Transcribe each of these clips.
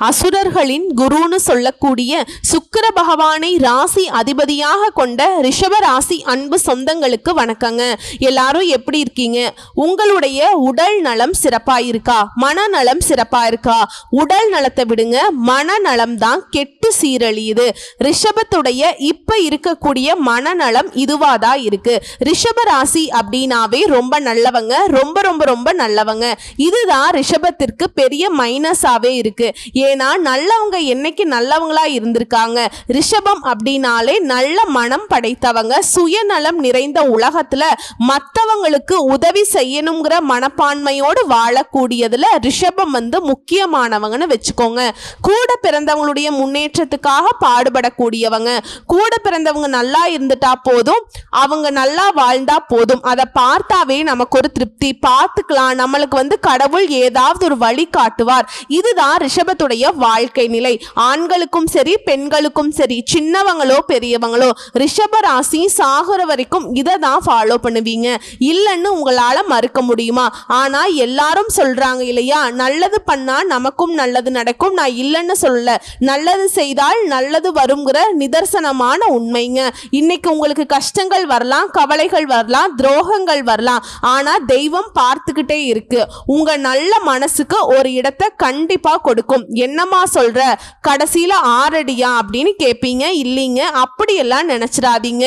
அசுரர்களின் குருன்னு சொல்லக்கூடிய சுக்கிர பகவானை ராசி அதிபதியாக கொண்ட ரிஷப ராசி அன்பு சொந்தங்களுக்கு வணக்கங்க. எல்லாரும் எப்படி இருக்கீங்க? உங்களுடைய உடல் நலம் சிறப்பா இருக்கா? மனநலம் சிறப்பா இருக்கா? உடல் நலத்தை விடுங்க, மனநலம் தான் கெட்டு சீரழியுது. ரிஷபத்துடைய இப்ப இருக்கக்கூடிய மனநலம் இதுவாதான் இருக்கு. ரிஷப ராசி அப்படின்னாவே ரொம்ப நல்லவங்க, ரொம்ப ரொம்ப ரொம்ப நல்லவங்க. இதுதான் ரிஷபத்திற்கு பெரிய மைனஸாவே இருக்கு. ஏன்னா நல்லவங்க என்னைக்கு நல்லவங்களா இருந்திருக்காங்க. ரிஷபம் அப்படின்னாலே நல்ல மனம் படைத்தவங்க, சுயநலம் நிறைந்த உலகத்துல மற்றவங்களுக்கு உதவி செய்யணுங்கிற மனப்பான்மையோடு வாழக்கூடியதுல ரிஷபம் முக்கியமானவங்கன்னு வச்சுக்கோங்க. கூட பிறந்தவங்களுடைய முன்னேற்றத்துக்காக பாடுபடக்கூடியவங்க. கூட பிறந்தவங்க நல்லா இருந்துட்டா போதும், அவங்க நல்லா வாழ்ந்தா போதும், அதை பார்த்தாவே நமக்கு ஒரு திருப்தி. பார்த்துக்கலாம், நம்மளுக்கு கடவுள் ஏதாவது ஒரு வழி காட்டுவார். இதுதான் ரிஷபத்துடைய வாழ்க்கை நிலை. ஆண்களுக்கும் சரி பெண்களுக்கும் சரி, சின்னவங்களோ பெரியவங்களோ, ரிஷப ராசி சாகுற வரைக்கும் இதை தான் ஃபாலோ பண்ணுவீங்க. இல்லைன்னு உங்களால மறுக்க முடியுமா? ஆனா எல்லாரும் சொல்றாங்க இல்லையா, நல்லது பண்ணா நமக்கும் நல்லது நடக்கும். நான் இல்லைன்னு சொல்லல, நல்லது செய்தால் நல்லது வருங்கிற நிதர்சனமான உண்மைங்க. இன்னைக்கு உங்களுக்கு கஷ்டங்கள் வரலாம், கவலைகள் வரலாம், துரோகங்கள் வரலாம். ஆனா தெய்வம் பார்த்துக்கிட்டே இருக்கு. உங்க நல்ல மனசுக்கு ஒரு இடத்தை கண்டிப்பா கொடுக்கும். என்னமா சொல்ற, கடைசியில ஆறடியா அப்படின்னு கேட்பீங்க. இல்லைங்க, அப்படியெல்லாம் நினைச்சிடாதீங்க.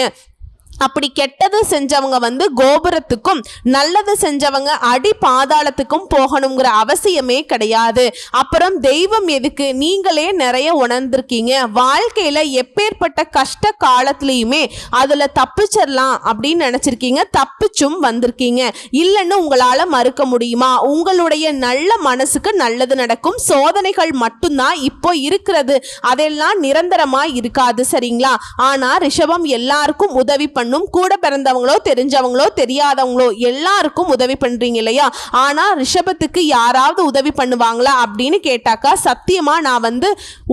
அப்படி கெட்டது செஞ்சவங்க கோபுரத்துக்கும் நல்லது செஞ்சவங்க அடி பாதாளத்துக்கும் போகணுங்கிற அவசியமே கிடையாது. அப்புறம் தெய்வம் எதுக்கு? நீங்களே நிறைய உணர்ந்திருக்கீங்க. வாழ்க்கையில எப்பேற்பட்ட கஷ்ட காலத்திலையுமே அதுல தப்பிச்சிடலாம் அப்படின்னு நினைச்சிருக்கீங்க, தப்பிச்சும் வந்திருக்கீங்க. இல்லைன்னு உங்களால மறுக்க முடியுமா? உங்களுடைய நல்ல மனசுக்கு நல்லது நடக்கும். சோதனைகள் மட்டும்தான் இப்போ இருக்கிறது, அதெல்லாம் நிரந்தரமா இருக்காது, சரிங்களா? ஆனா ரிஷபம் எல்லாருக்கும் உதவி கூட பிறந்தவங்களோ தெரிஞ்சவங்களோ தெரியாதவங்களோ எல்லாருக்கும் உதவி பண்றீங்க இல்லையா? ஆனா ரிஷபத்துக்கு யாராவது உதவி பண்ணுவாங்களா அப்படின்னு கேட்டாக்கா சத்தியமா நான்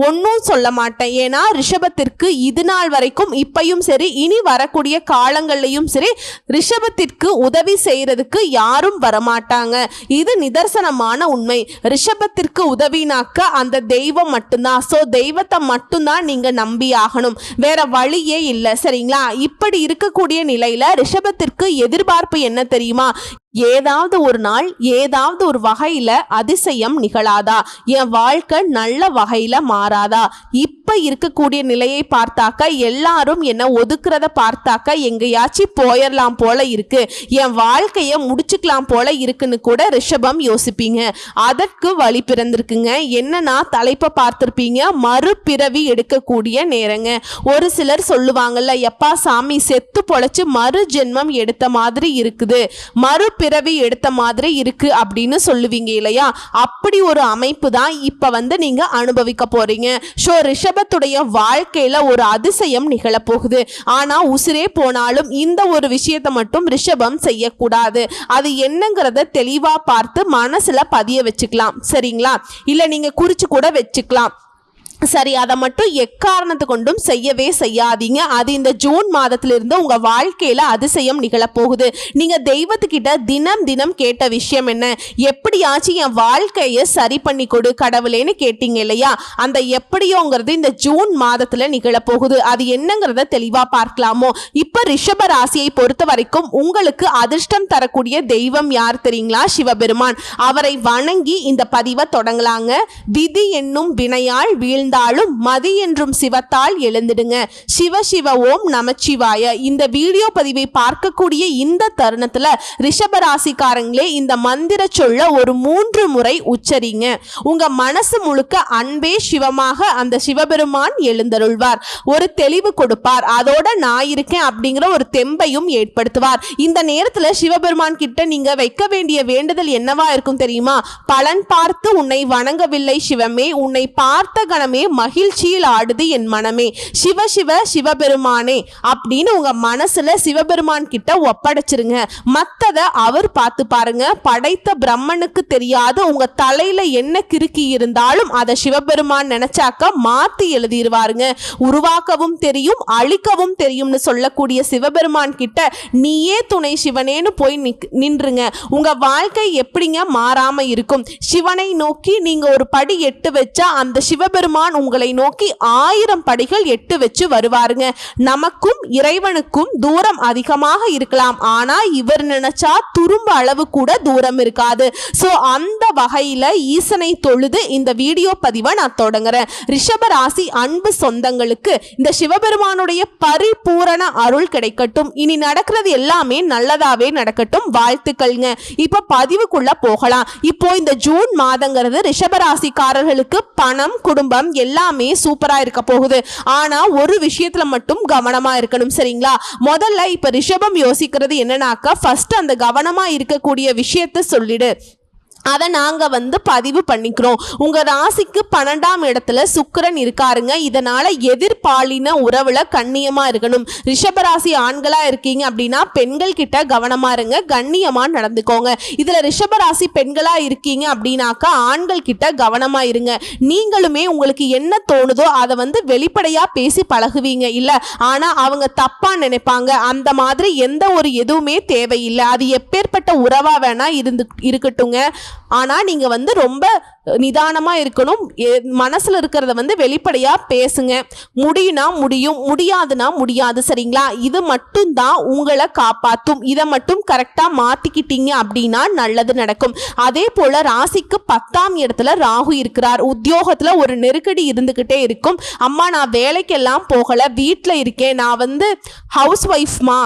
ஒன்னும் சொல்ல மாட்டேன். ஏன்னா ரிஷபத்திற்கு இது நாள் வரைக்கும் இப்பையும் சரி இனி வரக்கூடிய காலங்கள்லையும் சரி ரிஷபத்திற்கு உதவி செய்யறதுக்கு யாரும் வரமாட்டாங்க. இது நிதர்சனமான உண்மை. ரிஷபத்திற்கு உதவினாக்க அந்த தெய்வம் மட்டும்தான். சோ தெய்வத்தை மட்டும்தான் நீங்க நம்பி ஆகணும், வேற வழியே இல்லை, சரிங்களா? இப்படி இருக்கக்கூடிய நிலையில ரிஷபத்திற்கு எதிர்பார்ப்பு என்ன தெரியுமா? ஏதாவது ஒரு நாள் ஏதாவது ஒரு வகையில அதிசயம் நிகழாதா? என் வாழ்க்கை நல்ல வகையில மாறாதா? இப்ப இருக்கக்கூடிய நிலையை பார்த்தாக்க எல்லாரும் என்ன ஒதுக்குறத பார்த்தாக்க எங்கேயாச்சும் போயிடலாம் போல இருக்கு, என் வாழ்க்கைய முடிச்சுக்கலாம் போல இருக்குன்னு கூட ரிஷபம் யோசிப்பீங்க. அதற்கு வழி பிறந்திருக்குங்க. என்னன்னா தலைப்பை பார்த்திருப்பீங்க, மறுபிறவி எடுக்கக்கூடிய நேரங்க. ஒரு சிலர் சொல்லுவாங்கல்ல, எப்பா சாமி செத்து பொழைச்சு மறு ஜென்மம் எடுத்த மாதிரி இருக்குது, பிறவி எடுத்த மாதிரி இருக்கு அப்படின்னு சொல்லுவீங்க இல்லையா? அப்படி ஒரு அமைப்பு தான் இப்ப நீங்க அனுபவிக்க போறீங்க. ஸோ ரிஷபத்துடைய வாழ்க்கையில ஒரு அதிசயம் நிகழப்போகுது. ஆனா உசிரே போனாலும் இந்த ஒரு விஷயத்தை மட்டும் ரிஷபம் செய்யக்கூடாது. அது என்னங்கிறத தெளிவா பார்த்து மனசுல பதிய வச்சுக்கலாம், சரிங்களா? இல்ல நீங்க குறிச்சு கூட வச்சுக்கலாம். சரி, அதை மட்டும் எக்காரணத்து கொண்டும் செய்யவே செய்யாதீங்க. அது இந்த ஜூன் மாதத்திலிருந்து உங்க வாழ்க்கையில அதிசயம் நிகழப்போகுது. நீங்க தெய்வத்துக்கிட்ட தினம் தினம் கேட்ட விஷயம் என்ன? எப்படியாச்சும் என் வாழ்க்கையை சரி பண்ணி கொடு கடவுளேன்னு கேட்டீங்க இல்லையா? அந்த எப்படியோங்கிறது இந்த ஜூன் மாதத்துல நிகழப்போகுது. அது என்னங்கிறத தெளிவா பார்க்கலாமோ? இப்ப ரிஷப ராசியை பொறுத்த வரைக்கும் உங்களுக்கு அதிர்ஷ்டம் தரக்கூடிய தெய்வம் யார் தெரியுங்களா? சிவபெருமான். அவரை வணங்கி இந்த பதிவை தொடங்கலாங்க. விதி என்னும் வினையால் வீழ்ந்த மதி என்றும் சிவத்தால் எழுந்திடுங்க. சிவ சிவ ஓம் நமச்சிவாய. இந்த வீடியோ பதிவை பார்க்கக்கூடிய இந்த தருணத்துல ரிஷபராசிக்காரங்களே இந்த மந்திர சொல்ல ஒரு 3 முறை உச்சரிங்க. உங்க மனசு முழுக்க அன்பே சிவமாக அந்த சிவபெருமான் எழுந்தருள்வார். ஒரு தெளிவு கொடுப்பார். அதோட நான் இருக்கேன் அப்படிங்கிற ஒரு தெம்பையும் ஏற்படுத்துவார். இந்த நேரத்துல சிவபெருமான் கிட்ட நீங்க வைக்க வேண்டிய வேண்டுதல் என்னவா இருக்கும் தெரியுமா? பலன் பார்த்து உன்னை வணங்கவில்லை சிவமே, உன்னை பார்த்த கணமே மகிழ்ச்சியில் ஆடுது என் மனமே, சிவ சிவ சிவபெருமானே அப்படின்னு உங்க மனசுல சிவபெருமான் கிட்ட ஒப்படைச்சிருங்க. மத்தத அவர் பார்த்து பாருங்க. படைத்த பிரம்மனுக்கு தெரியாத உங்க தலையில என்ன கிறுக்கி இருந்தாலும் அதை சிவபெருமான் நினைச்சாக்க மாத்தி எழுதிடுவாருங்க. உருவாக்கவும் தெரியும் அழிக்கவும் தெரியும்னு சொல்லக்கூடிய சிவபெருமான் கிட்ட நீயே துணை சிவனேன்னு போய் நின்றுங்க. உங்க வாழ்க்கை எப்படிங்க மாறாம இருக்கும்? சிவனை நோக்கி நீங்க ஒரு படி எட்டு வச்சா அந்த சிவபெருமான் உங்களை நோக்கி 1000 படிகள் எட்டு வச்சு வருவாருங்க. நமக்கும் இறைவனுக்கும் தூரம் அதிகமாக இருக்கலாம், ஆனா இவர் நினைச்சா துரும்ப அளவு கூட தூரம் இருக்காது. சோ அந்த வகையில ஈசனை தொழுது இந்த வீடியோ பதிவை நான் தொடங்குறேன். ரிஷபராசி அன்பு சொந்தங்களுக்கு இந்த சிவபெருமானுடைய பரிபூரண அருள் கிடைக்கட்டும். இனி நடக்கிறது எல்லாமே நல்லதாவே நடக்கட்டும். வாழ்த்துக்கள்ங்க. இப்ப பதிவுக்குள்ள போகலாம். இப்போ இந்த ஜூன் மாதங்கிறது ரிஷபராசிக்காரர்களுக்கு பணம் குடும்பம் எல்லாமே சூப்பரா இருக்க போகுது. ஆனா ஒரு விஷயத்துல மட்டும் கவனமா இருக்கணும், சரிங்களா? முதல்ல இப்ப ரிஷபம் யோசிக்கிறது என்னன்னாக்கா, ஃபர்ஸ்ட் அந்த கவனமா இருக்கக்கூடிய விஷயத்த சொல்லிடு. அதை நாங்கள் பதிவு பண்ணிக்கிறோம். உங்கள் ராசிக்கு 12ஆம் இடத்துல சுக்கிரன் இருக்காருங்க. இதனால் எதிர்பாலின உறவில் கண்ணியமாக இருக்கணும். ரிஷபராசி ஆண்களாக இருக்கீங்க அப்படின்னா பெண்கள் கிட்ட கவனமாக இருங்க, கண்ணியமாக நடந்துக்கோங்க. இதில் ரிஷபராசி பெண்களாக இருக்கீங்க அப்படின்னாக்கா ஆண்கள் கிட்ட கவனமாக இருங்க. நீங்களுமே உங்களுக்கு என்ன தோணுதோ அதை வெளிப்படையாக பேசி பழகுவீங்க இல்லை, ஆனால் அவங்க தப்பாக நினைப்பாங்க. அந்த மாதிரி எந்த ஒரு எதுவுமே தேவையில்லை. அது எப்பேற்பட்ட உறவாக வேணால் இருக்கட்டுங்க. ஆனால் நீங்கள் ரொம்ப நிதானமாக இருக்கணும். மனசில் இருக்கிறத வெளிப்படையாக பேசுங்க. முடியும்னா முடியும், முடியாதுன்னா முடியாது, சரிங்களா? இது மட்டும்தான் உங்களை காப்பாற்றும். இதை மட்டும் கரெக்டாக மாற்றிக்கிட்டீங்க அப்படின்னா நல்லது நடக்கும். அதே போல் ராசிக்கு 10ஆம் இடத்துல ராகு இருக்கிறார். உத்தியோகத்தில் ஒரு நெருக்கடி இருந்துக்கிட்டே இருக்கும். அம்மா நான் வேலைக்கெல்லாம் போகலை, வீட்டில் இருக்கேன், நான் ஹவுஸ் ஒய்ஃப்மா,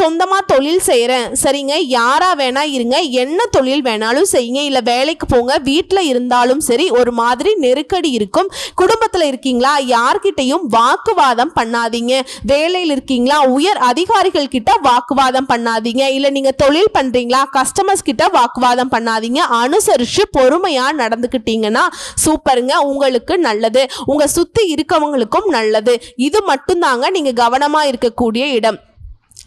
சொந்தமாக தொழில் செய்கிறேன். சரிங்க, யாராக வேணா இருங்க, என்ன தொழில் வேணாலும் செய்யுங்க, இல்லை வேலைக்கு போங்க, வீட்டில் இருந்தாலும் சரி ஒரு மாதிரி நெருக்கடி இருக்கும். குடும்பத்தில் இருக்கீங்களா, யார்கிட்டையும் வாக்குவாதம் பண்ணாதீங்க. வேலையில் இருக்கீங்களா, உயர் அதிகாரிகள் கிட்ட வாக்குவாதம் பண்ணாதீங்க. இல்ல நீங்க தொழில் பண்றீங்களா, கஸ்டமர்ஸ் கிட்ட வாக்குவாதம் பண்ணாதீங்க. அனுசரிச்சு பொறுமையா நடந்துக்கிட்டீங்கன்னா சூப்பருங்க, உங்களுக்கு நல்லது, உங்க சுத்தி இருக்கவங்களுக்கும் நல்லது. இது மட்டும்தாங்க நீங்க கவனமா இருக்கக்கூடிய இடம்.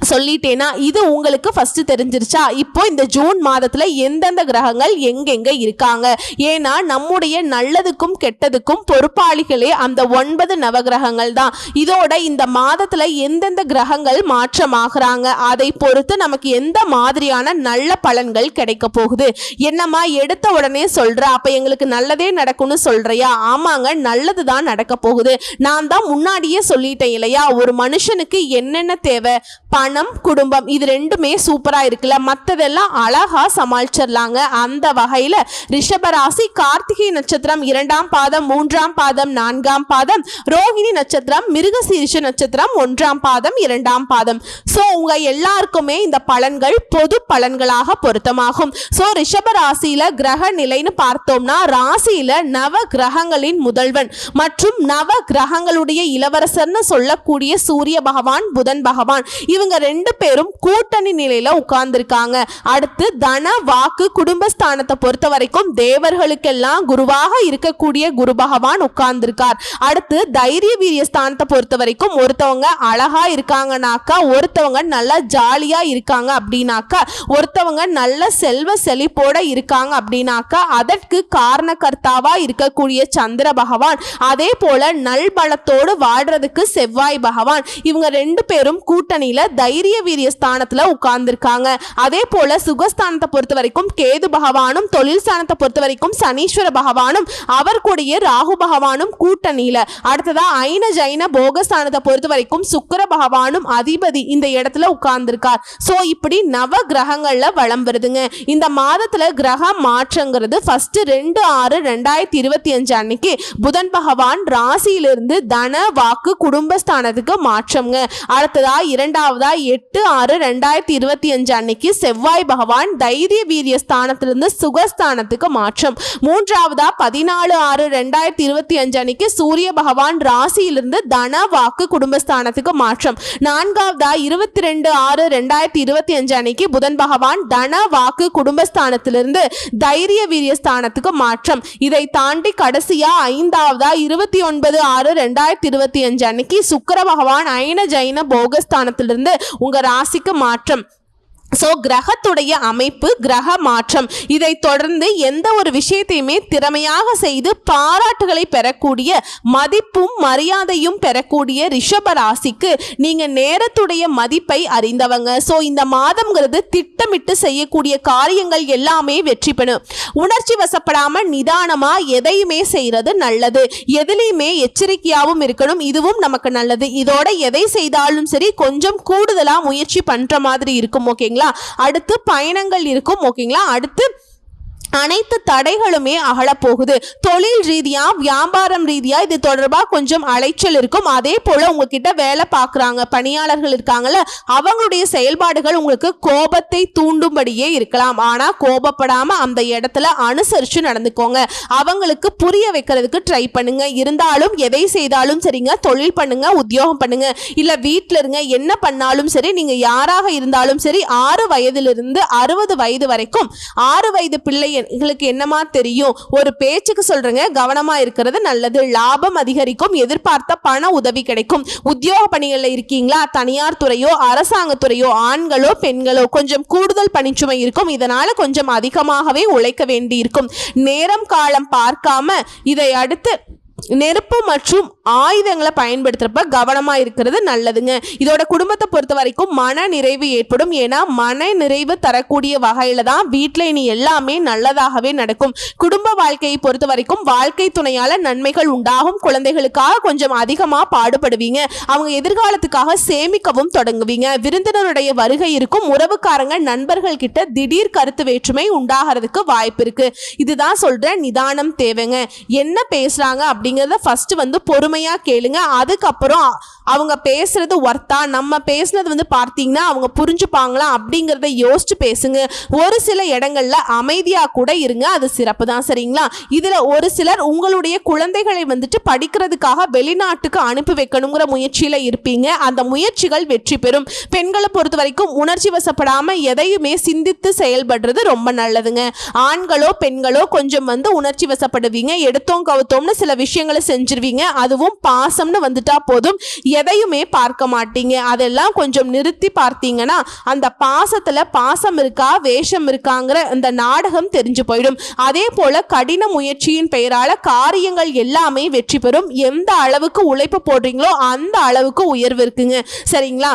சொல்லிட்டேனா? இது உங்களுக்கு ஃபர்ஸ்ட் தெரிஞ்சிருச்சா? இப்போ இந்த ஜூன் மாதத்துல எந்தெந்த கிரகங்கள் எங்கெங்க இருக்காங்க, ஏன்னா நம்முடைய நல்லதுக்கும் கெட்டதுக்கும் பொறுப்பாளிகளே அந்த 9 நவகிரகங்கள் தான். இதோட இந்த மாதத்துல எந்தெந்த கிரகங்கள் மாற்றமாகறாங்க அதை பொறுத்து நமக்கு எந்த மாதிரியான நல்ல பலன்கள் கிடைக்க போகுது. என்னம்மா எடுத்த உடனே சொல்ற, அப்ப எங்களுக்கு நல்லதே நடக்கும்னு சொல்றியா? ஆமாங்க, நல்லதுதான் நடக்க போகுது. நான் தான் முன்னாடியே சொல்லிட்டேன் இல்லையா, ஒரு மனுஷனுக்கு என்னென்ன தேவை, பணம் குடும்பம், இது ரெண்டுமே சூப்பரா இருக்குல்ல, மற்றதெல்லாம் அழகா சமாளிச்சிடலாங்க. அந்த வகையில ரிஷபராசி கார்த்திகை நட்சத்திரம் 2ஆம் பாதம் 3ஆம் பாதம் 4ஆம் பாதம், ரோகிணி நட்சத்திரம் மிருகசீரிஷ நட்சத்திரம் 1ஆம் பாதம் 2ஆம் பாதம். சோ உங்க எல்லாருக்குமே இந்த பலன்கள் பொது பலன்களாக பொருத்தமாகும். சோ ரிஷபராசியில கிரக நிலைன்னு பார்த்தோம்னா, ராசியில நவ கிரகங்களின் முதல்வன் மற்றும் நவ கிரகங்களுடைய இளவரசர்னு சொல்லக்கூடிய சூரிய பகவான் புதன் பகவான் இவங்க 2 பேரும் கூட்டணி நிலையில உட்கார்ந்துருக்காங்க. அடுத்து தன வாக்கு குடும்பஸ்தானத்தை பொறுத்த வரைக்கும் தேவர்களுக்கெல்லாம் குருவாக இருக்கக்கூடிய குரு பகவான் உட்கார்ந்துருக்கார். அடுத்து தைரிய வீரிய ஸ்தானத்தை பொறுத்த வரைக்கும் ஒருத்தவங்க அழகா இருக்காங்கனாக்கா, ஒருத்தவங்க நல்லா ஜாலியா இருக்காங்க அப்படின்னாக்கா, ஒருத்தவங்க நல்ல செல்வ செழிப்போட இருக்காங்க அப்படின்னாக்கா அதற்கு காரணகர்த்தாவா இருக்கக்கூடிய சந்திர பகவான், அதே போல நல்பலத்தோடு வாழ்றதுக்கு செவ்வாய் பகவான், இவங்க 2 பேரும் கூட்டணியில தைரிய வீரிய ஸ்தானத்துல உட்கார்ந்துருக்காங்க. அதே போல சுகஸ்தானத்தை பொறுத்த வரைக்கும் கேது பகவானும், தொழில் ஸ்தானத்தை பொறுத்த வரைக்கும் சனீஸ்வர பகவானும், அவர் கூடிய ராகு பகவானும் கூட்டணியில. அடுத்ததா ஐன ஜைன போகஸ்தானத்தை பொறுத்த வரைக்கும் சுக்கிர பகவானும் அதிபதி இந்த இடத்துல உட்கார்ந்துருக்கார். சோ இப்படி நவ கிரகங்கள்ல வலம் வருதுங்க. இந்த மாதத்துல கிரக மாற்றங்கிறது ஃபர்ஸ்ட் 2/6/2025 அன்னைக்கு புதன் பகவான் ராசியிலிருந்து தன வாக்கு குடும்பஸ்தானத்துக்கு மாற்றம்ங்க. அடுத்ததா 2ஆவதா 8/6/2025 அன்னைக்கு செவ்வாய் பகவான் தைரிய வீரிய ஸ்தானத்திலிருந்து சுகஸ்தானத்துக்கு மாற்றம். 3வதா 14/6/2025 அன்னைக்கு சூரிய பகவான் ராசியிலிருந்து தன வாக்கு குடும்பஸ்தானத்துக்கு மாற்றம். 4வதா 22/6/2025 அன்னைக்கு புதன் பகவான் தன வாக்கு குடும்பஸ்தானத்திலிருந்து தைரிய வீரிய ஸ்தானத்துக்கு மாற்றம். இதை தாண்டி கடைசியா 5வதா 29/6/2025 அன்னைக்கு சுக்கிர பகவான் அயன ஜைன போகஸ்தானத்திலிருந்து உங்க ராசிக்கு மாற்றம். ஸோ கிரகத்துடைய அமைப்பு, கிரக மாற்றம், இதை தொடர்ந்து எந்த ஒரு விஷயத்தையுமே திறமையாக செய்து பாராட்டுகளை பெறக்கூடிய, மதிப்பும் மரியாதையும் பெறக்கூடிய ரிஷப ராசிக்கு நீங்க நேரத்துடைய மதிப்பை அறிந்தவங்க. ஸோ இந்த மாதம்ங்கிறது திட்டமிட்டு செய்யக்கூடிய காரியங்கள் எல்லாமே வெற்றி பெறும். உணர்ச்சி வசப்படாம நிதானமா எதையுமே செய்யறது நல்லது. எதுலையுமே எச்சரிக்கையாகவும் இருக்கணும், இதுவும் நமக்கு நல்லது. இதோட எதை செய்தாலும் சரி கொஞ்சம் கூடுதலா முயற்சி பண்ற மாதிரி இருக்கும். ஓகேங்களா? அடுத்து பயணங்கள் இருக்கும். ஓகேங்களா? அடுத்து அனைத்து தடைகளுமே அகலப்போகுது. தொழில் ரீதியா, வியாபாரம் ரீதியா இது தொடர்பாக கொஞ்சம் அலைச்சல் இருக்கும். அதே போல உங்ககிட்ட வேலை பார்க்குறாங்க பணியாளர்கள் இருக்காங்கல்ல, அவங்களுடைய செயல்பாடுகள் உங்களுக்கு கோபத்தை தூண்டும்படியே இருக்கலாம். ஆனா கோபப்படாம அந்த இடத்துல அனுசரிச்சு நடந்துக்கோங்க. அவங்களுக்கு புரிய வைக்கிறதுக்கு ட்ரை பண்ணுங்க. இருந்தாலும் எதை செய்தாலும் சரிங்க, தொழில் பண்ணுங்க, உத்தியோகம் பண்ணுங்க, இல்ல வீட்டில் இருங்க, என்ன பண்ணாலும் சரி, நீங்க யாராக இருந்தாலும் சரி, 6 வயதிலிருந்து 60 வயது வரைக்கும் 6 வயது பிள்ளை உங்களுக்கு என்னமா தெரியும், ஒரு பேச்சுக்கு சொல்றேங்க, கவனமா இருக்கிறது நல்லது. லாபம் அதிகரிக்கும், எதிர்பார்த்த பண உதவி கிடைக்கும். உத்தியோக பணிகள்ல இருக்கீங்களா, தனியார் துறையோ அரசாங்க துறையோ, ஆண்களோ பெண்களோ, கொஞ்சம் கூடுதல் பணிச்சுமை இருக்கும். இதனால கொஞ்சம் அதிகமாகவே உழைக்க வேண்டி இருக்கும். நேரம் காலம் பார்க்காம இதை அடுத்து நெருப்பு மற்றும் ஆயுதங்களை பயன்படுத்துறப்ப கவனமா இருக்கிறது நல்லதுங்க. இதோட குடும்பத்தை பொறுத்த வரைக்கும் மன நிறைவு ஏற்படும். ஏன்னா மன நிறைவு தரக்கூடிய வகையில தான் வீட்டில் இனி எல்லாமே நல்லதாகவே நடக்கும். குடும்ப வாழ்க்கையை பொறுத்த வரைக்கும் வாழ்க்கை துணையால நன்மைகள் உண்டாகும். குழந்தைகளுக்காக கொஞ்சம் அதிகமா பாடுபடுவீங்க. அவங்க எதிர்காலத்துக்காக சேமிக்கவும் தொடங்குவீங்க. விருந்தினருடைய வருகை இருக்கும். உறவுக்காரங்க நண்பர்கள் கிட்ட திடீர் கருத்து வேற்றுமை உண்டாகிறதுக்கு வாய்ப்பு இருக்கு. இதுதான் சொல்றேன், நிதானம் தேவைங்க. என்ன பேசுறாங்க அப்படிங்கிறத ஃபர்ஸ்ட் பொறுமையா கேளுங்க. அதுக்கப்புறம் அவங்க பேசுறது ஒர்த்தா, நம்ம பேசுனது பார்த்தீங்கன்னா அவங்க புரிஞ்சுப்பாங்களா அப்படிங்கிறத யோசிச்சு பேசுங்க. ஒரு சில இடங்கள்ல அமைதியா கூட இருங்க, அது சிறப்பு தான். சரிங்களா? இதுல ஒரு சிலர் உங்களுடைய குழந்தைகளை படிக்கிறதுக்காக வெளிநாட்டுக்கு அனுப்பி வைக்கணுங்கிற முயற்சியில இருப்பீங்க. அந்த முயற்சிகள் வெற்றி பெறும். பெண்களை பொறுத்த வரைக்கும் உணர்ச்சி வசப்படாம எதையுமே சிந்தித்து செயல்படுறது ரொம்ப நல்லதுங்க. ஆண்களோ பெண்களோ கொஞ்சம் உணர்ச்சி வசப்படுவீங்க. எடுத்தோம் கவுத்தோம்னு சில விஷயங்களை செஞ்சிருவீங்க. அதுவும் பாசம்னு வந்துட்டா போதும், எதையுமே பார்க்க மாட்டீங்க. அதெல்லாம் கொஞ்சம் நிறுத்தி பார்த்தீங்கன்னா அந்த பாசத்துல பாசம் இருக்கா வேஷம் இருக்காங்கிற அந்த நாடகம் தெரிஞ்சு போயிடும். அதே போல கடின முயற்சியின் பெயரால காரியங்கள் எல்லாமே வெற்றி பெறும். எந்த அளவுக்கு உழைப்பு போடுறீங்களோ அந்த அளவுக்கு உயர்வு இருக்குங்க. சரிங்களா?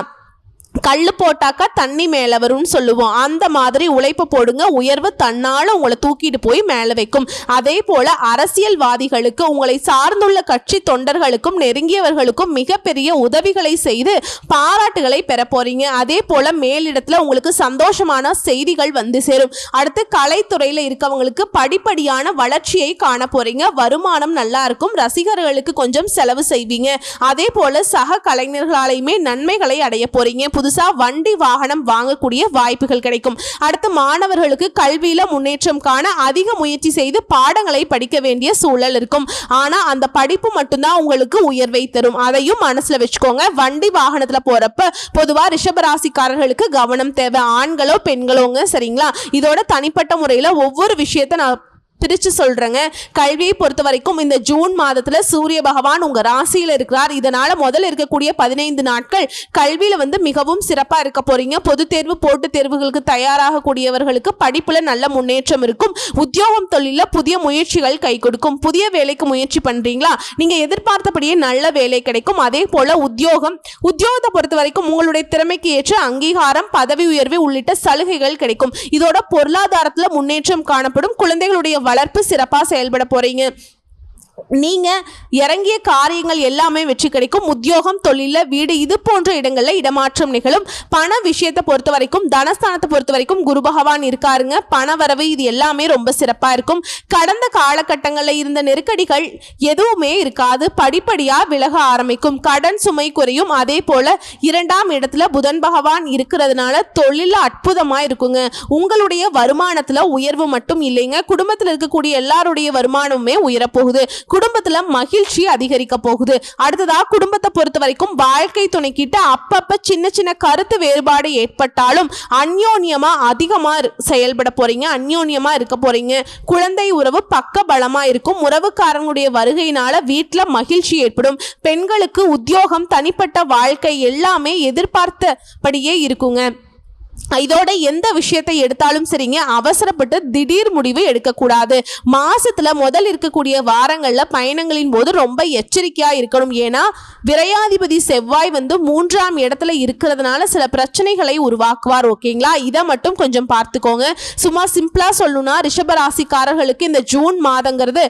கல்லு போட்டாக்கா தண்ணி மேலே வரும்னு சொல்லுவோம். அந்த மாதிரி உழைப்பு போடுங்க, உயர்வு தன்னால உங்களை தூக்கிட்டு போய் மேலே வைக்கும். அதே போல அரசியல்வாதிகளுக்கு, உங்களை சார்ந்துள்ள கட்சி தொண்டர்களுக்கும் நெருங்கியவர்களுக்கும் மிகப்பெரிய உதவிகளை செய்து பாராட்டுகளை பெற போறீங்க. அதே போல மேலிடத்துல உங்களுக்கு சந்தோஷமான செய்திகள் சேரும். அடுத்து கலைத்துறையில இருக்கவங்களுக்கு படிப்படியான வளர்ச்சியை காண போறீங்க. வருமானம் நல்லா இருக்கும். ரசிகர்களுக்கு கொஞ்சம் செலவு செய்வீங்க. அதே போல சக கலைஞர்களாலையுமே நன்மைகளை அடைய போறீங்க. புதுசா வண்டி வாகனம் வாங்கக்கூடிய வாய்ப்புகள் கிடைக்கும். அடுத்து மாணவர்களுக்கு கல்வியில முன்னேற்றம் காண அதிக முயற்சி செய்து பாடங்களை படிக்க வேண்டிய சூழல் இருக்கும். ஆனா அந்த படிப்பு மட்டும்தான் உங்களுக்கு உயர்வை தரும். அதையும் மனசுல வச்சுக்கோங்க. வண்டி வாகனத்துல போறப்ப பொதுவா ரிஷபராசிக்காரர்களுக்கு கவனம் தேவை. ஆண்களோ பெண்களோங்க. சரிங்களா? இதோட தனிப்பட்ட முறையில ஒவ்வொரு விஷயத்தை நான் பிரிச்சு சொல்றேங்க. கல்வியை பொறுத்த வரைக்கும் இந்த ஜூன் மாதத்துல சூரிய பகவான் உங்க ராசியில இருக்கிறார். இதனால முதல்ல இருக்கக்கூடிய 15 நாட்கள் கல்வியில மிகவும் சிறப்பா இருக்க போறீங்க. பொது தேர்வு போட்டு தேர்வுகளுக்கு தயாராக கூடியவர்களுக்கு படிப்புல நல்ல முன்னேற்றம் இருக்கும். உத்தியோகம் தொழில புதிய முயற்சிகள் கை கொடுக்கும். புதிய வேலைக்கு முயற்சி பண்றீங்களா, நீங்க எதிர்பார்த்தபடியே நல்ல வேலை கிடைக்கும். அதே போல உத்தியோகத்தை பொறுத்த வரைக்கும் உங்களுடைய திறமைக்கு ஏற்ற அங்கீகாரம், பதவி உயர்வு உள்ளிட்ட சலுகைகள் கிடைக்கும். இதோட பொருளாதாரத்துல முன்னேற்றம் காணப்படும். குழந்தைகளுடைய வளர்ப்பு சிறப்பா செயல்பட போறீங்க. நீங்க இறங்கிய காரியங்கள் எல்லாமே வெற்றி கிடைக்கும். உத்தியோகம், தொழில, வீடு இது போன்ற இடங்கள்ல இடமாற்றம் நிகழும். பண விஷயத்தை பொறுத்த வரைக்கும், தனஸ்தானத்தை பொறுத்த வரைக்கும் குரு பகவான் இருக்காருங்க. பண வரவு இது எல்லாமே ரொம்ப சிறப்பா இருக்கும். கடந்த காலகட்டங்களில் இருந்த நெருக்கடிகள் எதுவுமே இருக்காது. படிப்படியா விலக ஆரம்பிக்கும். கடன் சுமை குறையும். அதே போல 2ஆம் இடத்துல புதன் பகவான் இருக்கிறதுனால தொழில அற்புதமா இருக்குங்க. உங்களுடைய வருமானத்துல உயர்வு மட்டும் இல்லைங்க, குடும்பத்தில் இருக்கக்கூடிய எல்லாருடைய வருமானமுமே உயரப்போகுது. குடும்பத்துல மகிழ்ச்சி அதிகரிக்க போகுது. அடுத்ததா குடும்பத்தை பொறுத்த வரைக்கும் வாழ்க்கை துணை கிட்ட அப்பப்ப சின்ன சின்ன கருத்து வேறுபாடு ஏற்பட்டாலும் அந்யோன்யமா அதிகமா செயல்பட போறீங்க, அந்யோன்யமா இருக்க போறீங்க. குழந்தை உறவு பக்க பலமா இருக்கும். உறவுக்காரங்களுடைய வருகையினால வீட்டுல மகிழ்ச்சி ஏற்படும். பெண்களுக்கு உத்தியோகம், தனிப்பட்ட வாழ்க்கை எல்லாமே எதிர்பார்த்தபடியே இருக்குங்க. இதோட எந்த விஷயத்தை எடுத்தாலும் சரிங்க, அவசரப்பட்டு திடீர் முடிவு எடுக்கக்கூடாது. மாசத்துல முதல் இருக்கக்கூடிய வாரங்கள்ல பயணங்களின் போது ரொம்ப எச்சரிக்கையா இருக்கணும். ஏன்னா விரையாதிபதி செவ்வாய் 3ஆம் இடத்துல இருக்கிறதுனால சில பிரச்சனைகளை உருவாக்குவார். ஓகேங்களா, இதை மட்டும் கொஞ்சம் பார்த்துக்கோங்க. சும்மா சிம்பிளா சொல்லணும்னா ரிஷபராசிக்காரர்களுக்கு இந்த ஜூன் மாதங்கிறது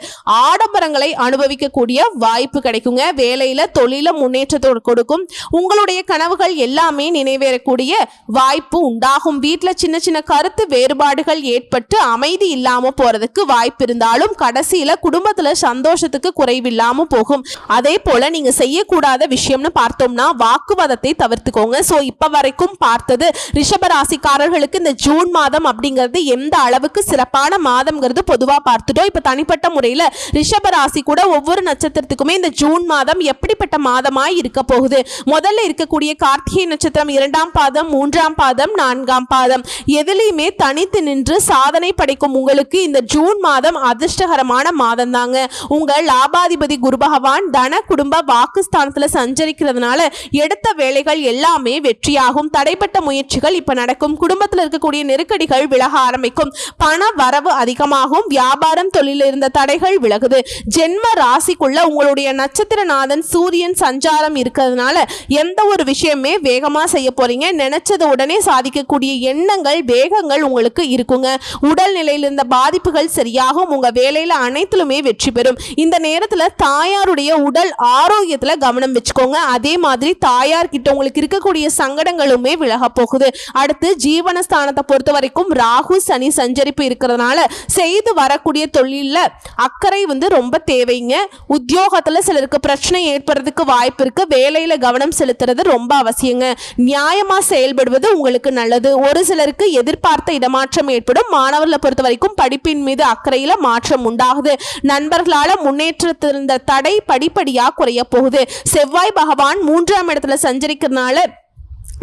ஆடம்பரங்களை அனுபவிக்கக்கூடிய வாய்ப்பு கிடைக்குங்க. வேலையில தொழில முன்னேற்றத்தோடு கொடுக்கும். உங்களுடைய கனவுகள் எல்லாமே நிறைவேறக்கூடிய வாய்ப்பு உண்டாகும். வீட்டில் சின்ன சின்ன கருத்து வேறுபாடுகள் ஏற்பட்டு அமைதி இல்லாம போறதுக்கு வாய்ப்பு இருந்தாலும் கடைசியில குடும்பத்துல சந்தோஷத்துக்கு குறைவில்லாம போகும். அதே போல நீங்க செய்யக்கூடாத விஷயம்னு பார்த்தோம்னா வாக்குவாதத்தை தவிர்த்துக்கோங்க. சோ இப்ப வரைக்கும் பார்த்தது ரிஷபராசிக்காரர்களுக்கு இந்த ஜூன் மாதம் அப்படிங்கிறது எந்த அளவுக்கு சிறப்பான மாதம்ங்கிறது பொதுவா பார்த்துட்டோம். இப்ப தனிப்பட்ட முறையில ரிஷபராசி கூட ஒவ்வொரு நட்சத்திரத்துக்குமே இந்த ஜூன் மாதம் எப்படிப்பட்ட மாதமாய் இருக்க போகுது. முதல்ல இருக்கக்கூடிய கார்த்திகை நட்சத்திரம் 2ஆம் பாதம், 3ஆம் பாதம், 4ஆம் பாதம் எதிலையுமே தனித்து நின்று சாதனை படைக்கும் உங்களுக்கு இந்த ஜூன் மாதம் அதிர்ஷ்டகரமான மாதம் தாங்க. உங்க லாபாதிபதி குரு பகவான் தன குடும்ப வாக்குஸ்தானத்துல சஞ்சரிக்கிறதுனால எடுத்த வேலைகள் எல்லாமே வெற்றியாகும். தடைப்பட்ட முயற்சிகள் இப்ப நடக்கும். குடும்பத்தில் இருக்கக்கூடிய நெருக்கடிகள் விலக ஆரம்பிக்கும். பண வரவு அதிகமாகும். வியாபாரம், தொழில் இருந்த தடைகள் விலகுது. ஜென்ம ராசிக்குள்ள உங்களுடைய நட்சத்திரநாதன் சூரியன் சஞ்சாரம் இருக்கிறதுனால எந்த ஒரு விஷயமே வேகமா செய்ய போறீங்க. நினைச்சது உடனே சாதிக்கக்கூடிய எண்ணங்கள், வேகங்கள் உங்களுக்கு இருக்குங்க. உடல் நிலையில் இருந்த பாதிப்புகள் சரியாகும். உங்க வேலையில அனைத்திலுமே வெற்றி பெறும். இந்த நேரத்துல தாயாருடைய உடல் ஆரோக்கியத்துல கவனம் வச்சுக்கோங்க. அதே மாதிரி தாயார் கிட்ட உங்களுக்கு இருக்கக்கூடிய சங்கடங்களுமே விலக போகுது. அடுத்து ஜீவனஸ்தானத்தை பொறுத்த வரைக்கும் ராகு சனி சஞ்சரிப்பு இருக்கிறதுனால செய்து வரக்கூடிய தொழில அக்கறை ரொம்ப தேவைங்க. உத்தியோகத்துல சிலருக்கு பிரச்சனை ஏற்படுறதுக்கு வாய்ப்பு இருக்கு. வேலையில கவனம் செலுத்துறது ரொம்ப அவசியங்க. நியாயமா செயல்படுவது உங்களுக்கு நல்லது. ஒரு சிலருக்கு எதிர்பார்த்த இடமாற்றம் ஏற்படும். மாணவர்களை பொறுத்த வரைக்கும் படிப்பின் மீது அக்கறையில மாற்றம் உண்டாகுது. நண்பர்களால முன்னேற்றத்திருந்த தடை படிப்படியா குறைய போகுது. செவ்வாய் பகவான் 3ஆம் இடத்துல சஞ்சரிக்கிறதுனால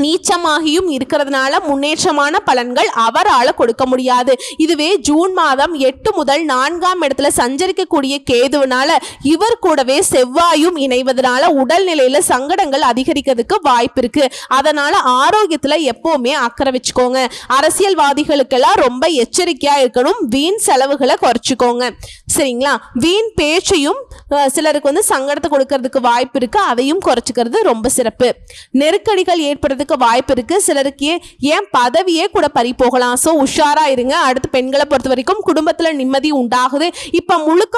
நீச்சமாகியும் இருக்கிறதுனால முன்னேற்றமான பலன்கள் அவரால் கொடுக்க முடியாது. இதுவே ஜூன் மாதம் 8 முதல் 4ஆம் இடத்துல சஞ்சரிக்கக்கூடிய கேதுவினால இவர் கூடவே செவ்வாயும் இணைவதனால உடல்நிலையில சங்கடங்கள் அதிகரிக்கிறதுக்கு வாய்ப்பு இருக்கு. அதனால ஆரோக்கியத்துல எப்பவுமே அக்கறை வச்சுக்கோங்க. அரசியல்வாதிகளுக்கெல்லாம் ரொம்ப எச்சரிக்கையா இருக்கணும். வீண் செலவுகளை குறைச்சிக்கோங்க. சரிங்களா, வீண் பேச்சையும் சிலருக்கு சங்கடத்தை கொடுக்கறதுக்கு வாய்ப்பு இருக்கு. அதையும் குறைச்சிக்கிறது ரொம்ப சிறப்பு. நெருக்கடிகள் ஏற்படுறதுக்கு வாய்ப்பு இருக்கு. சிலருக்கு ஏன் பதவியே கூட பறி போகலாம். சோ உஷாரா இருங்க. அடுத்து பெண்களை பொறுத்த வரைக்கும் குடும்பத்துல நிம்மதி உண்டாகுது. இப்ப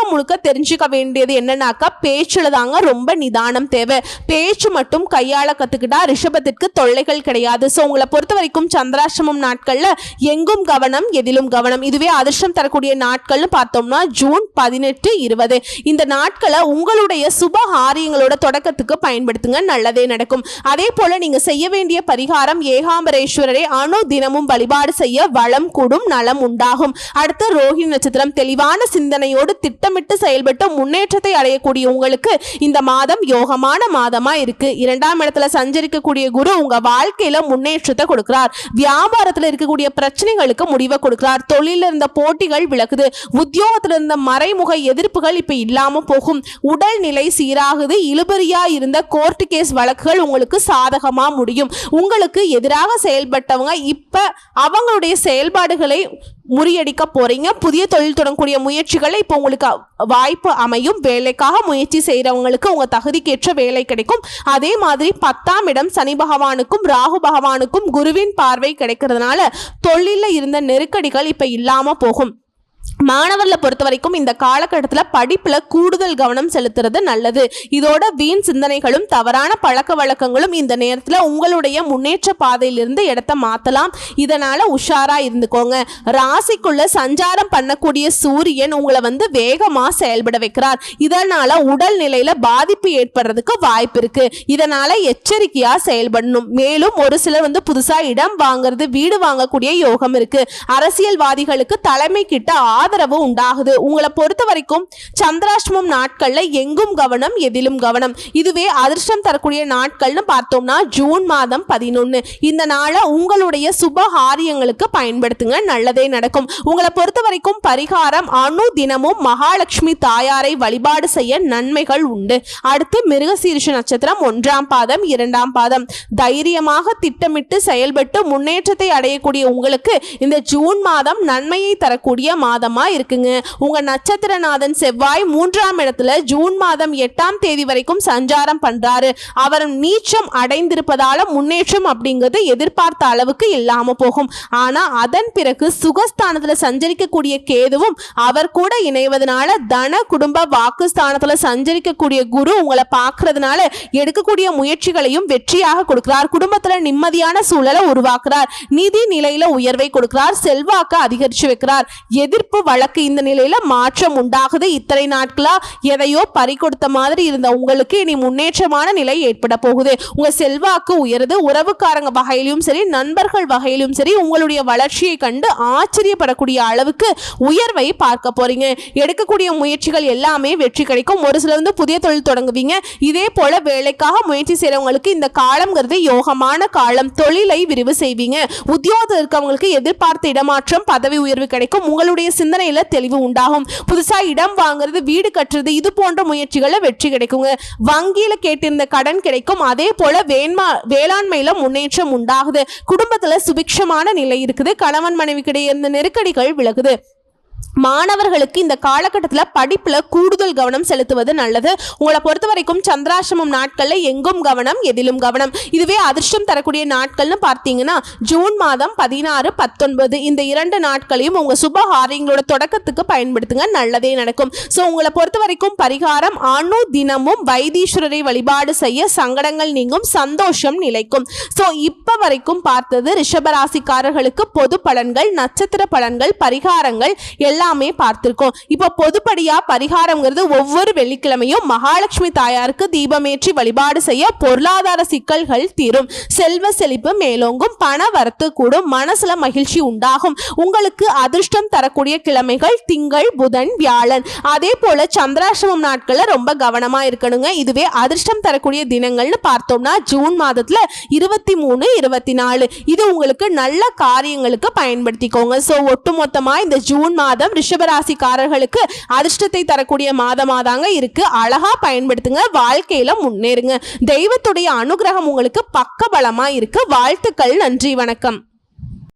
முழுக்க தெரிஞ்சுக்க வேண்டியது என்னன்னாக்கா பேச்சுல தாங்க ரொம்ப நிதானம் தேவை. பேச்சு மட்டும் கையாள கத்துக்கிட்டா ரிஷபத்திற்கு தொல்லைகள் கிடையாது. சோ உங்களை பொறுத்த வரைக்கும் சந்திராஷ்டமம் நாட்கள்ல எங்கும் கவனம், எதிலும் கவனம். இதுவே அதிர்ஷ்டம் தரக்கூடிய நாட்கள்னு பார்த்தோம்னா ஜூன் 18, 20 இந்த நாட்களை உங்களுடைய சுப காரியங்களோட தொடக்கத்துக்கு பயன்படுத்துங்க. நல்லதே நடக்கும். அதே போல நீங்க செய்ய வேண்டிய பரிகாரம் ஏகாம்பரேஸ்வரரை தினமும் வழிபாடு செய்ய வளம் கூடும், நலம் உண்டாகும். அடுத்து ரோஹிணி நட்சத்திரம் தெளிவான சிந்தனையோடு திட்டமிட்டு செயல்பட்டு முன்னேற்றத்தை அடையக்கூடிய உங்களுக்கு இந்த மாதம் யோகமான மாதமா இருக்கு. 2ஆம் இடத்துல சஞ்சரிக்கக்கூடிய குரு உங்க வாழ்க்கையில முன்னேற்றத்தை கொடுக்கிறார். வியாபாரத்துல இருக்கக்கூடிய பிரச்சனைகளுக்கு முடிவை கொடுக்கிறார். தொழில இருந்த போட்டிகள் விலகுது. உத்தியோகத்துல இருந்த மறைமுக எதிர்ப்புகள் இப்ப இல்லாம போகும். உடல் நிலை சீராகுது. இழுபறியா இருந்த கோர்ட் கேஸ் வழக்குகள் உங்களுக்கு சாதகமா முடியும். உங்களுக்கு எதிராக செயல்பட்டவங்க இப்ப அவங்களுடைய செயல்பாடுகளை முறியடிக்க போறீங்க. புதிய தொழில் தொடங்கக்கூடிய முயற்சிகளை இப்போ உங்களுக்கு வாய்ப்பு அமையும். வேலைக்காக முயற்சி செய்யறவங்களுக்கு உங்க தகுதிக்கேற்ற வேலை கிடைக்கும். அதே மாதிரி 10ஆம் இடம் சனி பகவானுக்கும் ராகு பகவானுக்கும் குருவின் பார்வை கிடைக்கிறதுனால தொழில இருந்த நெருக்கடிகள் இப்ப இல்லாம போகும். மாணவர்களை பொறுத்த வரைக்கும் இந்த காலகட்டத்தில் படிப்புல கூடுதல் கவனம் செலுத்துறது நல்லது. இதோட வீண் சிந்தனைகளும் தவறான பழக்க வழக்கங்களும் இந்த நேரத்தில் உங்களுடைய முன்னேற்ற பாதையிலிருந்து இடத்த மாற்றலாம். இதனால உஷாரா இருந்துக்கோங்க. ராசிக்குள்ள சஞ்சாரம் பண்ணக்கூடிய சூரியன் உங்களை வேகமா செயல்பட வைக்கிறார். இதனால உடல் நிலையில பாதிப்பு ஏற்படுறதுக்கு வாய்ப்பு இருக்கு. இதனால எச்சரிக்கையா செயல்படணும். மேலும் ஒரு சிலர் புதுசா இடம் வாங்குறது, வீடு வாங்கக்கூடிய யோகம் இருக்கு. அரசியல்வாதிகளுக்கு தலைமை கிட்ட ஆதரவு உண்டாகுது. உங்களை பொறுத்த வரைக்கும் சந்திராஷ்டமம் நாட்கள்ல எங்கும் கவனம், எதிலும் கவனம். இதுவே அதிர்ஷ்டம் தரக்கூடிய நாட்கள்னு பார்த்தோம்னா ஜூன் மாதம் 11. இந்த நாளை உங்களுடைய சுப காரியங்களுக்கு பயன்படுத்துங்க, நல்லதே நடக்கும். உங்களை பொறுத்த வரைக்கும் பரிகாரம் அணு தினமும் மகாலட்சுமி தாயாரை வழிபாடு செய்ய நன்மைகள் உண்டு. அடுத்து மிருகசீரிஷ நட்சத்திரம் 1ஆம் பாதம் 2ஆம் பாதம். தைரியமாக திட்டமிட்டு செயல்பட்டு முன்னேற்றத்தை அடையக்கூடிய உங்களுக்கு இந்த ஜூன் மாதம் நன்மையை தரக்கூடிய மாதமா இருக்குங்க. உங்க நட்சத்திரநாதன் செவ்வாய் 3ஆம் இடத்துல ஜூன் மாதம் 8ஆம் தேதி வரைக்கும் சஞ்சாரம் பண்றாரு. அவர் நீச்சம் அடைந்திருப்பதால முன்னேற்றம் அப்படிங்கிறது எதிர்பார்த்த அளவுக்கு இல்லாம போகும். ஆனா அதன் பிறகு சுகஸ்தானத்துல சஞ்சரிக்கக்கூடிய கேதுவும் அவர் கூட இணைவதனால தன குடும்ப வாக்குஸ்தானத்துல சஞ்சரிக்கக்கூடிய குரு உங்களை பார்க்கறதுனால எடுக்கக்கூடிய முயற்சிகளையும் வெற்றியாக கொடுக்கிறார். குடும்பத்துல நிம்மதியான சூழலை உருவாக்குறார். நிதி நிலையில உயர்வை கொடுக்கிறார். செல்வாக்கு அதிகரிச்சு வைக்கிறார். எதிர்ப்பு வழக்கு இந்த நிலையில மாற்றம் உண்டாகுது. இத்தனை நாட்களா எதையோ பறி கொடுத்த மாதிரி இருந்த உங்களுக்கு இனி முன்னேற்றமான நிலை ஏற்பட போகுது. உங்க செல்வாக்கு உயருது. உறவுக்காரங்க வகையிலும் சரி, நண்பர்கள் வகையிலும் சரி, உங்களுடைய வளர்ச்சியை கண்டு ஆச்சரியப்படக்கூடிய அளவுக்கு உயர்வை பார்க்க போறீங்க. எடுக்கக்கூடிய முயற்சிகள் எல்லாமே வெற்றி கிடைக்கும். ஒரு சிலர் புதிய தொழில் தொடங்குவீங்க. இதே போல வேலைக்காக முயற்சி செய்யறவங்களுக்கு இந்த காலம்ங்கிறது யோகமான காலம். தொழிலை விரிவு செய்வீங்க. உத்தியோகத்தில் இருக்கவங்களுக்கு எதிர்பார்த்த இடமாற்றம், பதவி உயர்வு கிடைக்கும். உங்களுடைய சிந்தனையில தெளிவு உண்டாகும். புதுசா இடம் வாங்குறது, வீடு கட்டுறது, இது போன்ற முயற்சிகளை வெற்றி கிடைக்குங்க. வங்கியில கேட்டிருந்த கடன் கிடைக்கும். அதே போல வேளாண்மையில முன்னேற்றம் உண்டாகுது. குடும்பத்துல சுபிக்ஷமான நிலை இருக்குது. கணவன் மனைவிக்கிடையே இருந்த நெருக்கடிகள் விலகுது. மாணவர்களுக்கு இந்த காலகட்டத்தில் படிப்புல கூடுதல் கவனம் செலுத்துவது நல்லது. உங்களை பொறுத்த வரைக்கும் சந்திராசிரமம் நாட்கள்ல எங்கும் கவனம், எதிலும் கவனம். இதுவே அதிர்ஷ்டம் தரக்கூடிய நாட்கள்னு பார்த்தீங்கன்னா ஜூன் மாதம் 16, 19 இந்த 2 நாட்களையும் உங்க சுப காரியங்களோட தொடக்கத்துக்கு பயன்படுத்துங்க, நல்லதே நடக்கும். ஸோ உங்களை பொறுத்த வரைக்கும் பரிகாரம் அணு தினமும் வைத்தீஸ்வரரை வழிபாடு செய்ய சங்கடங்கள் நீங்கும், சந்தோஷம் நிலைக்கும். ஸோ இப்ப வரைக்கும் பார்த்தது ரிஷபராசிக்காரர்களுக்கு பொது பலன்கள், நட்சத்திர பலன்கள், பரிகாரங்கள் எல்லாமே பார்த்திருக்கோம். இப்போ பொதுப்படியா பரிகாரம்ங்கிறது ஒவ்வொரு வெள்ளிக்கிழமையும் மகாலட்சுமி தாயாருக்கு தீபமேற்றி வழிபாடு செய்ய பொருளாதார சிக்கல்கள் தீரும், செல்வ செழிப்பு மேலோங்கும், பண வரத்து கூடும், மனசுல மகிழ்ச்சி உண்டாகும். உங்களுக்கு அதிர்ஷ்டம் தரக்கூடிய கிழமைகள் திங்கள், புதன், வியாழன். அதே போல சந்திராசிரமம் நாட்கள்ல ரொம்ப கவனமா இருக்கணுங்க. இதுவே அதிர்ஷ்டம் தரக்கூடிய தினங்கள்னு பார்த்தோம்னா ஜூன் மாதத்துல 23, 24 இது உங்களுக்கு நல்ல காரியங்களுக்கு பயன்படுத்திக்கோங்க. ஸோ ஒட்டுமொத்தமா இந்த ஜூன் மாதம் ரிஷபராசிக்காரர்களுக்கு அதிர்ஷ்டத்தை தரக்கூடிய மாதமாதாங்க இருக்கு. அழகா பயன்படுத்துங்க, வாழ்க்கையில முன்னேறுங்க. தெய்வத்துடைய அனுகிரகம் உங்களுக்கு பக்கபலமா இருக்கு. வாழ்த்துக்கள். நன்றி, வணக்கம்.